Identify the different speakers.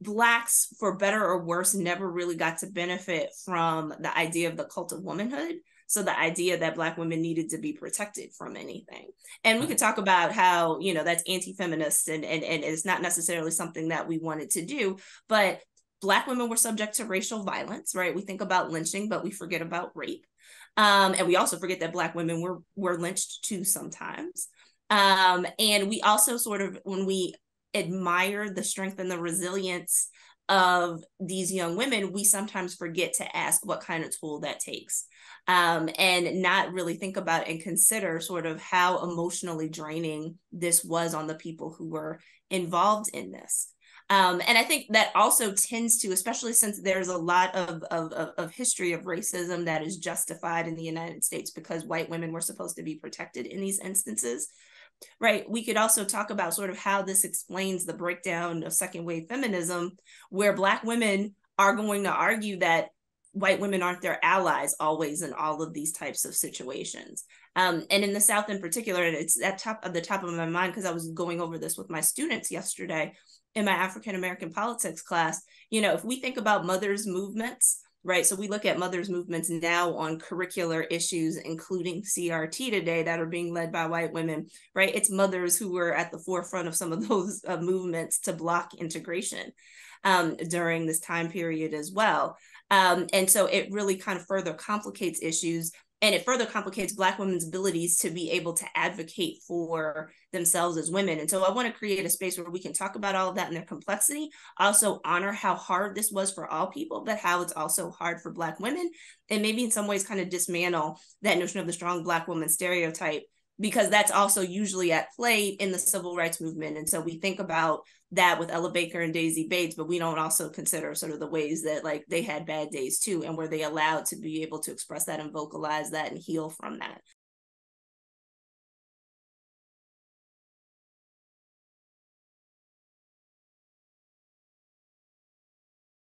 Speaker 1: Blacks, for better or worse, never really got to benefit from the idea of the cult of womanhood. So the idea that Black women needed to be protected from anything. And we could talk about how, that's anti-feminist and it's not necessarily something that we wanted to do, but Black women were subject to racial violence, right? We think about lynching, but we forget about rape. And we also forget that Black women were lynched too sometimes. And we also sort of, when we admire the strength and the resilience of these young women, we sometimes forget to ask what kind of toll that takes. And not really think about and consider sort of how emotionally draining this was on the people who were involved in this. And I think that also tends to, especially since there's a lot of history of racism that is justified in the United States because white women were supposed to be protected in these instances, right? We could also talk about sort of how this explains the breakdown of second wave feminism, where Black women are going to argue that white women aren't their allies always in all of these types of situations. And in the South in particular, it's at the top of my mind because I was going over this with my students yesterday in my African American politics class. If we think about mothers' movements, right? So we look at mothers' movements now on curricular issues, including CRT today, that are being led by white women, right? It's mothers who were at the forefront of some of those movements to block integration during this time period as well. And so it really kind of further complicates issues, and it further complicates Black women's abilities to be able to advocate for themselves as women. And so I want to create a space where we can talk about all of that in their complexity, also honor how hard this was for all people, but how it's also hard for Black women, and maybe in some ways kind of dismantle that notion of the strong Black woman stereotype, because that's also usually at play in the civil rights movement. And so we think about that with Ella Baker and Daisy Bates, but we don't also consider sort of the ways that like they had bad days too, and were they allowed to be able to express that and vocalize that and heal from that.